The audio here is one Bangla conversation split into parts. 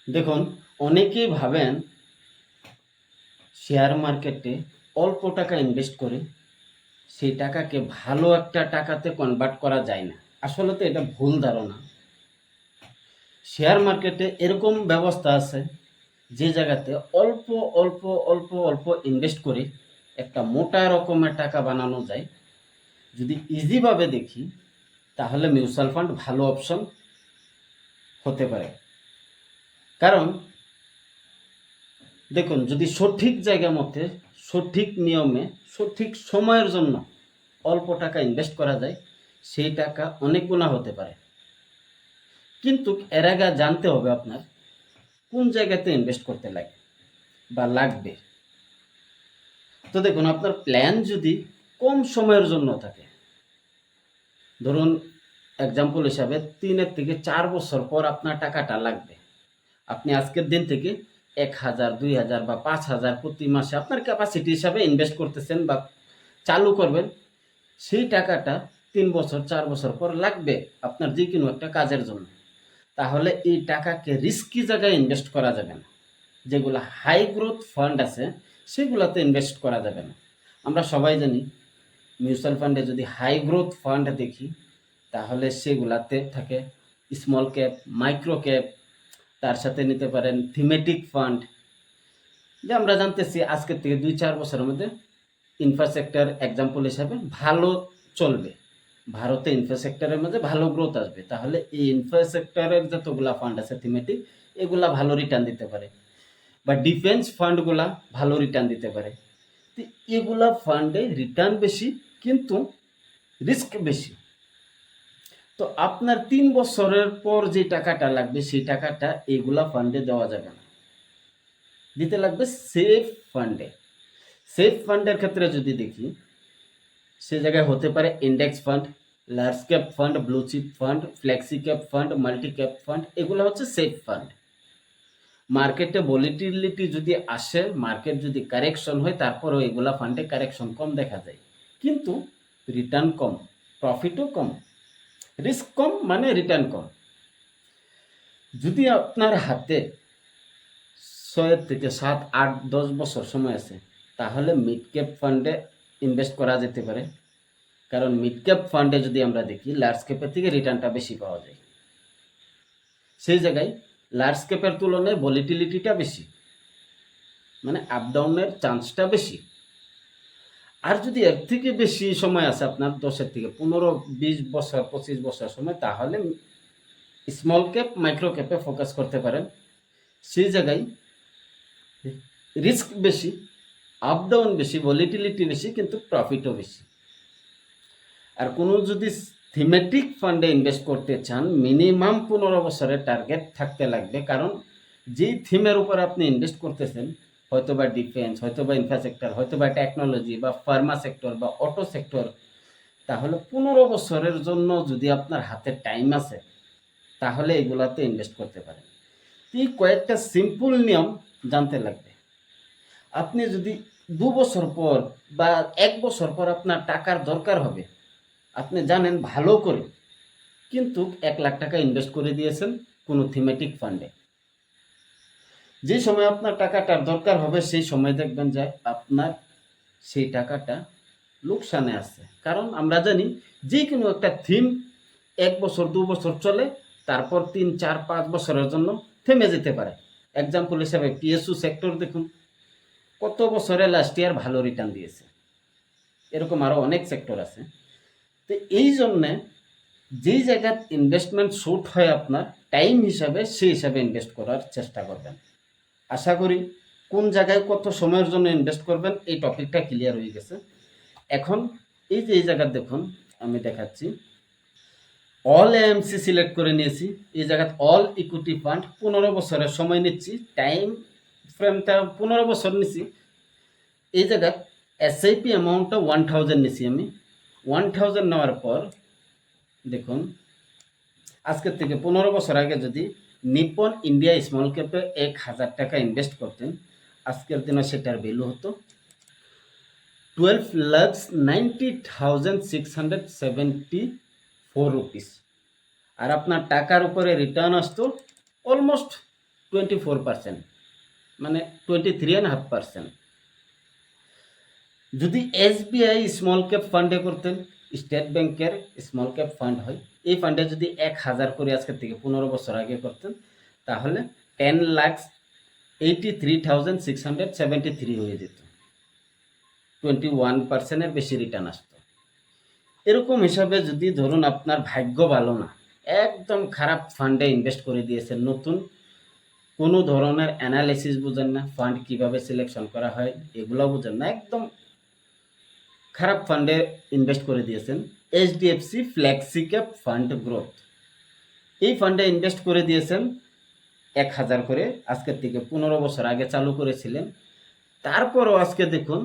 দেখুন, অনেকেই ভাবেন শেয়ার মার্কেটে অল্প টাকা ইনভেস্ট করে সেই টাকাকে ভালো একটা টাকাতে কনভার্ট করা যায় না। আসলে তো এটা ভুল ধারণা। শেয়ার মার্কেটে এরকম ব্যবস্থা আছে যে জায়গাতে অল্প অল্প অল্প অল্প ইনভেস্ট করে একটা মোটা রকমের টাকা বানানো যায়। যদি ইজিভাবে দেখি তাহলে মিউচুয়াল ফান্ড ভালো অপশন হতে পারে। কারণ দেখুন, যদি সঠিক জায়গা মতে, সঠিক নিয়মে, সঠিক সময়ের জন্য অল্প টাকা ইনভেস্ট করা যায়, সেই টাকা অনেক গুণা হতে পারে। কিন্তু এর আগে জানতে হবে আপনার কোন জায়গাতে ইনভেস্ট করতে লাগে বা লাগবে। তো দেখুন, আপনার প্ল্যান যদি কম সময়ের জন্য থাকে, ধরুন এক্সাম্পল হিসাবে ৩ থেকে ৪ বছর পর আপনার টাকাটা লাগবে। আপনি আজকের দিন থেকে ১,০০০, ২,০০০ বা ৫,০০০ প্রতি মাসে আপনার ক্যাপাসিটি হিসাবে ইনভেস্ট করতেছেন বা চালু করবেন। সেই টাকাটা ৩ বছর ৪ বছর পর লাগবে আপনার যে কোনো একটা কাজের জন্য। তাহলে এই টাকাকে রিস্কি জায়গায় ইনভেস্ট করা যাবে না। যেগুলো হাই গ্রোথ ফান্ড আছে সেগুলোতে ইনভেস্ট করা যাবে না। আমরা সবাই জানি মিউচুয়াল ফান্ডে যদি হাই গ্রোথ ফান্ড দেখি তাহলে সেগুলাতে থাকে স্মল ক্যাপ, মাইক্রো ক্যাপ, তার সাথে নিতে পারেন থিমেটিক ফান্ড। যে আমরা জানতেছি আজকের থেকে ২-৪ বছরের মধ্যে ইনফ্রাস্ট্রাকচার এক্সাম্পল হিসাবে ভালো চলবে, ভারতে ইনফ্রাস্ট্রাকচারের মধ্যে ভালো গ্রোথ আসবে। তাহলে এই ইনফ্রাস্ট্রাকচারের যতগুলা ফান্ড আছে থিমেটিক, এগুলা ভালো রিটার্ন দিতে পারে। বা ডিফেন্স ফান্ডগুলা ভালো রিটার্ন দিতে পারে। তো এগুলা ফান্ডে রিটার্ন বেশি কিন্তু রিস্ক বেশি। তো আপনার ৩ বছরের পর যে টাকাটা লাগবে সেই টাকাটা এগুলা ফান্ডে দেওয়া যাবে না, দিতে লাগবে সেফ ফান্ডে। সেফ ফান্ডের ক্ষেত্রে যদি দেখি, সে জায়গায় হতে পারে index fund, large cap fund, blue chip fund, flexi cap fund, multi cap fund, এগুলো হচ্ছে সেফ ফান্ড। মার্কেটে ভলিটিলিটি যদি আসে, মার্কেট যদি কারেকশন হয়, তারপরেও এগুলা ফান্ডে কারেকশন কম দেখা যায়, কিন্তু রিটার্ন কম, প্রফিটও কম, রিস্ক কম মানে রিটার্ন কম। যদি আপনার হাতে ৬ থেকে ৭, ৮, ১০ বছর সময় আছে তাহলে মিড ক্যাপ ফান্ডে ইনভেস্ট করা যেতে পারে। কারণ মিড ক্যাপ ফান্ডে যদি আমরা দেখি লার্জ ক্যাপের থেকে রিটার্নটা বেশি পাওয়া যায়। সেই জায়গায় লার্জ ক্যাপের তুলনায় ভলিটিলিটিটা বেশি, মানে আপ ডাউনের চান্সটা বেশি। আর যদি এর থেকে বেশি সময় আছে আপনার ১০ থেকে ১৫, ২০ বছর, ২৫ বছর সময়, তাহলে স্মল ক্যাপ, মাইক্রো ক্যাপে ফোকাস করতে পারেন। সেই জায়গায় রিস্ক বেশি, আপ ডাউন বেশি, ভলিটিলিটি বেশি, কিন্তু প্রফিটও বেশি। আর কোনো যদি থিমেটিক ফান্ডে ইনভেস্ট করতে চান, মিনিমাম ১৫ বছরের টার্গেট থাকতে লাগবে। কারণ যেই থিমের উপর আপনি ইনভেস্ট করতেছেন, হয়তো বা ডিফেন্স, হয়তো বা ইনফ্রাস্ট্রাকচার, হয়তো বা টেকনোলজি বা ফার্মা সেক্টর বা অটো সেক্টর, তাহলে ১৫ বছরের জন্য যদি আপনার হাতে টাইম আছে তাহলে এগুলাতে ইনভেস্ট করতে পারেন। এই কয়েকটা সিম্পল নিয়ম জানতে লাগবে। আপনি যদি ২ বছর পর বা ১ বছর পর আপনার টাকার দরকার হবে, আপনি জানেন ভালো করে, কিন্তু ১,০০,০০০ টাকা ইনভেস্ট করে দিয়েছেন কোনো থিমেটিক ফান্ডে। যে সময় আপনার টাকাটার দরকার হবে সেই সময় দেখবেন যে আপনার সেই টাকাটা লোকসানে আছে। কারণ আমরা জানি যে কোনো একটা থিম ১ বছর ২ বছর চলে, তারপর ৩, ৪, ৫ বছরের জন্য থেমে যেতে পারে। এক্সাম্পল হিসাবে পিএসইউ সেক্টর দেখুন, কত বছরে লাস্ট ইয়ার ভালো রিটার্ন দিয়েছে। এরকম আরও অনেক সেক্টর আছে। তো এই জন্যে যেই জায়গায় ইনভেস্টমেন্ট শুট হয় আপনার টাইম হিসাবে, সেই হিসাবে ইনভেস্ট করার চেষ্টা করবেন। আশা করি কোন জায়গায় কত সময়ের জন্য ইনভেস্ট করবেন এই টপিকটা ক্লিয়ার হয়ে গেছে। এখন এই যে এই জায়গা দেখুন, আমি দেখাচ্ছি অল এএমসি সিলেক্ট করে নিয়েছি। এই জায়গায় অল ইকুইটি ফান্ড ১৫ বছরের সময় নিচ্ছি, টাইম ফ্রেমটা ১৫ বছর নিচ্ছি। এই জায়গায় এসআইপি অ্যামাউন্টটা ১,০০০ নিচ্ছি আমি। ১,০০০ নেওয়ার পর দেখুন, আজকের থেকে ১৫ বছর আগে যদি নিপন ইন্ডিয়া স্মল ক্যাপে ১,০০০ টাকা ইনভেস্ট করতেন, আজকের দিনে সেটার ভ্যালু হতো 12,90,674 রুপিস। আর আপনার টাকার উপরে রিটার্ন আসতো অলমোস্ট 24%, মানে 23.5%। যদি SBI স্মল ক্যাপ ফান্ডে করতেন, স্টেট ব্যাংকের স্মল ক্যাপ ফান্ড হয়, এই ফান্ডে যদি 1,000 করে আজকের থেকে 15 বছর আগে করতেন, তাহলে 10,83,673 হয়ে যেত, 21%-এর বেশি রিটার্ন আসতো। এরকম হিসাবে যদি ধরুন আপনার ভাগ্য ভালো না, একদম খারাপ ফান্ডে ইনভেস্ট করে দিয়েছেন, নতুন কোনো ধরনের অ্যানালাইসিস বুঝেন না, ফান্ড কিভাবে সিলেকশন করা হয় এগুলো বুঝেন না, একদম খারাপ ফান্ডে ইনভেস্ট করে দিয়েছেন, HDFC flexi cap fund growth, এই ফান্ডে ইনভেস্ট করে দিয়েছেন 1,000 করে, আজকের থেকে 15 বছর আগে চালু করেছিলেন, তারপরও আজকে দেখুন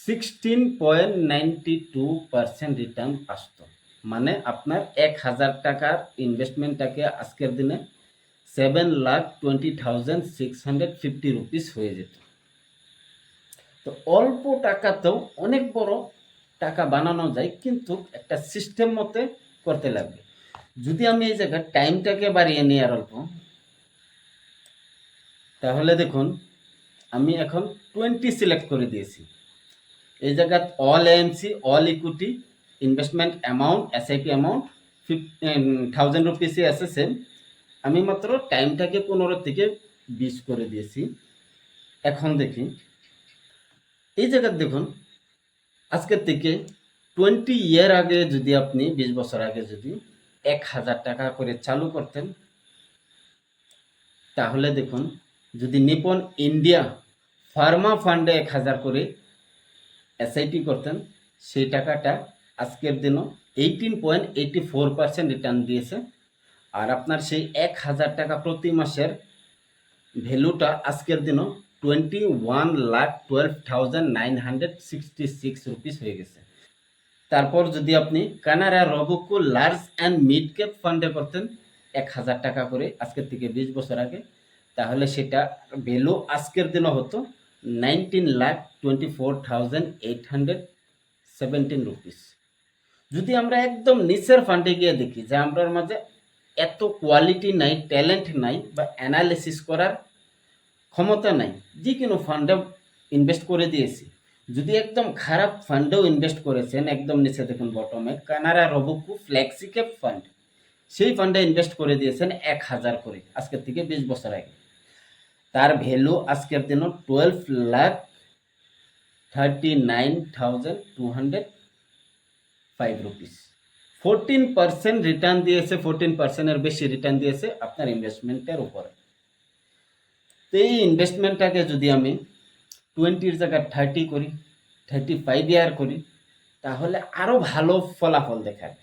16.92% রিটার্ন আসতো। মানে আপনার 1,000 টাকার ইনভেস্টমেন্টটাকে আজকের দিনে 7,20,650 রুপিস হয়ে যেত। তো অল্প টাকাতেও অনেক বড় টাকা বানানো যায়, কিন্তু একটা সিস্টেম মতে করতে লাগবে। যদি আমি এই জায়গায় টাইমটাকে বাড়িয়ে নিই আর অল্প, তাহলে দেখুন আমি এখন 20 সিলেক্ট করে দিয়েছি। এই জায়গায় all AMC, all equity, investment amount, SIP amount 1000 রুপিসই আছে সেম। আমি মাত্র টাইমটাকে 15 থেকে 20 করে দিয়েছি। এখন দেখি এই জায়গায় দেখুন আজকের থেকে 20 ইয়ার আগে যদি আপনি 20 বছর আগে যদি 1,000 টাকা করে চালু করতেন, তাহলে দেখুন যদি নিপন ইন্ডিয়া ফার্মা ফান্ডে 1,000 করে SIP করতেন, সেই টাকাটা আজকের দিনও 18.84% রিটার্ন দিয়েছে। আর আপনার সেই 1,000 টাকা প্রতি মাসের ভ্যালুটা আজকের দিনও 21,12,966 রুপিস হয়ে গেছে। তারপর যদি আপনি Canara Robeco large and mid cap ফান্ডে করতেন 1,000 টাকা করে আজকের থেকে 20 বছর আগে, তাহলে সেটা ভ্যালু আজকের দিনও হতো 19,24,817 রুপিস। যদি আমরা একদম নিচের ফান্ডে গিয়ে দেখি যে আমরার মাঝে এত কোয়ালিটি নাই, ট্যালেন্ট নাই, বা অ্যানালিসিস করার ক্ষমতা নাই, যে কোনো ফান্ডে ইনভেস্ট করে দিয়েছি, যদি একদম খারাপ ফান্ডেও ইনভেস্ট করেছেন, একদম নিচে দেখুন বটমে কানাড়া রবকো ফ্লেক্সি ক্যাপ ফান্ড, সেই ফান্ডে ইনভেস্ট করে দিয়েছেন 1,000 করে আজকের থেকে 20 বছর আগে, তার ভ্যালু আজকের দিন 12,39,205 রুপিস। 14% রিটার্ন দিয়েছে, 14%-এর বেশি রিটার্ন দিয়েছে আপনার ইনভেস্টমেন্টের উপরে। তো এই ইনভেস্টমেন্টটাকে যদি আমি 20-র জায়গায় 30 করি, 35 ইয়ার করি, তাহলে আরও ভালো ফলাফল দেখাবে।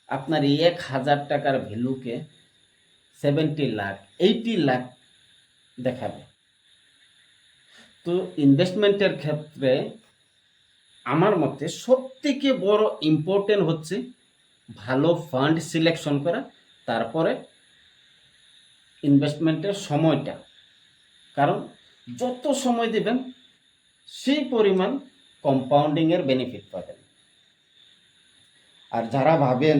আপনার এই 1,000 টাকার ভ্যালুকে 70 লাখ, 80 লাখ দেখাবে। তো ইনভেস্টমেন্টের ক্ষেত্রে আমার মতে সবথেকে বড় ইম্পর্টেন্ট হচ্ছে ভালো ফান্ড সিলেকশন করা, তারপরে ইনভেস্টমেন্টের সময়টা, কারণ যত সময় দেবেন সেই পরিমাণ কম্পাউন্ডিংয়ের বেনিফিট পাবেন। আর যারা ভাবেন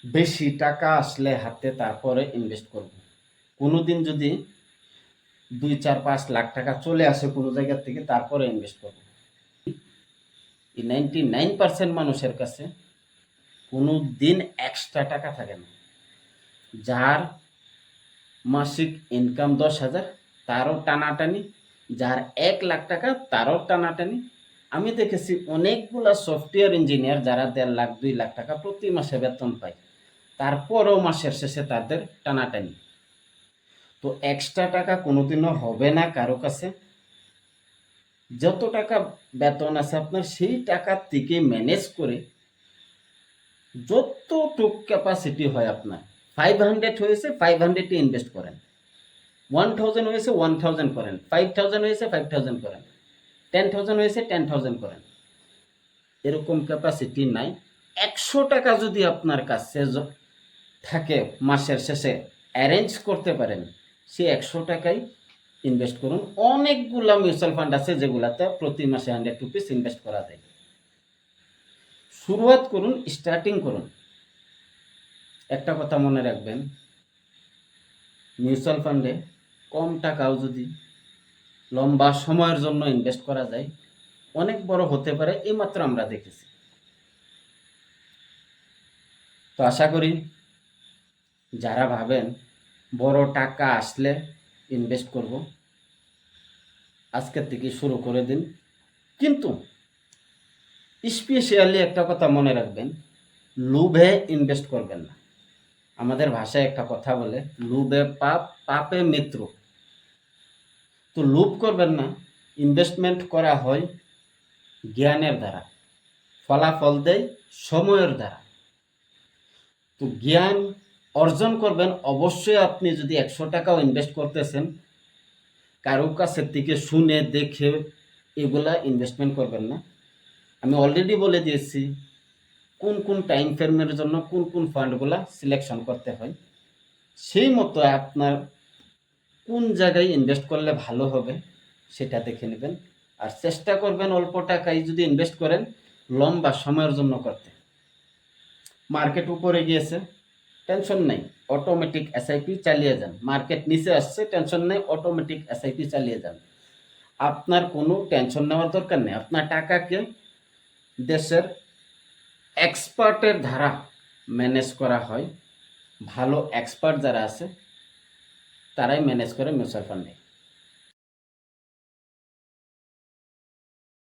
বেশি টাকা আসলে হাতে তারপরে ইনভেস্ট করব, কোনো দিন যদি 2, 4, 5 লাখ টাকা চলে আসে কোনো জায়গা থেকে, তারপরে ইনভেস্ট করব, এই 99% মানুষের কাছে কোনো দিন এক্সট্রা টাকা থাকে না। যার মাসিক ইনকাম 10,000 তারও টানাটানি, যার 1 লাখ টাকা তারও টানাটানি। আমি দেখেছি অনেকগুলা সফটওয়্যার ইঞ্জিনিয়ার যারা 1.5 লাখ 2 লাখ টাকা প্রতি মাসে বেতন পায়, তারপরও মাসের শেষে তাদের টানাটানি। তো এক্সট্রা টাকা কোনোদিনও হবে না কারো কাছে। যত টাকা বেতন আছে আপনার, সেই টাকার থেকে ম্যানেজ করে যতটুক ক্যাপাসিটি হয় আপনার, 500 হয়েছে 500-এ ইনভেস্ট করেন, 1,000 হয়েছে 1,000 করেন, 5,000 হয়েছে 5,000 করেন, 10,000 হয়েছে 10,000 করেন। এরকম ক্যাপাসিটি নাই। 100 টাকা যদি আপনার কাছে থাকে মাসের শেষে অ্যারেঞ্জ করতে পারেন, সেই 100 টাকাই ইনভেস্ট করুন। অনেকগুলো মিউচুয়াল ফান্ড আছে যেগুলাতে প্রতি মাসে 100 রুপিস ইনভেস্ট করা যায়। শুরুয়াত করুন, স্টার্টিং করুন। একটা কথা মনে রাখবেন, মিউচুয়াল ফান্ডে কম টাকাও যদি লম্বা সময়ের জন্য ইনভেস্ট করা যায়, অনেক বড় হতে পারে, এইমাত্র আমরা দেখেছি। তো আশা করি যারা ভাবেন বড় টাকা আসলে ইনভেস্ট করব, আজকের থেকে শুরু করে দিন। কিন্তু স্পেশালি একটা কথা মনে রাখবেন, লোভে ইনভেস্ট করবেন না। আমাদের ভাষায় একটা কথা বলে, লোভে পাপ, পাপে মৃত্যু। তো লোভ করবেন না। ইনভেস্টমেন্ট করা হয় জ্ঞানের দ্বারা, ফলাফল দেয় সময়ের দ্বারা। তো জ্ঞান অর্জন করবেন অবশ্যই। আপনি যদি 100 টাকাও ইনভেস্ট করতেছেন, কারো কাছের থেকে শুনে দেখে এগুলা ইনভেস্টমেন্ট করবেন না। আমি অলরেডি বলে দিয়েছি কোন কোন টাইম ফ্রেমের জন্য কোন কোন ফান্ডগুলা সিলেকশন করতে হয়। সেই মতো আপনার কোন জায়গায় ইনভেস্ট করলে ভালো হবে সেটা দেখে নেবেন। আর চেষ্টা করবেন অল্প টাকায় যদি ইনভেস্ট করেন, লম্বা সময়ের জন্য করতে। মার্কেট উপরে গিয়েছে, টেনশন নেই, অটোমেটিক এসআইপি চালিয়ে যান। মার্কেট নিচে আসছে, টেনশন নেই, অটোমেটিক এসআইপি চালিয়ে যান। আপনার কোনো টেনশন নেওয়ার দরকার নেই। আপনার টাকাকে দেশের এক্সপার্টের দ্বারা ম্যানেজ করা হয়। ভালো এক্সপার্ট যারা আছে তারাই ম্যানেজ করে মিউচুয়াল ফান্ডে।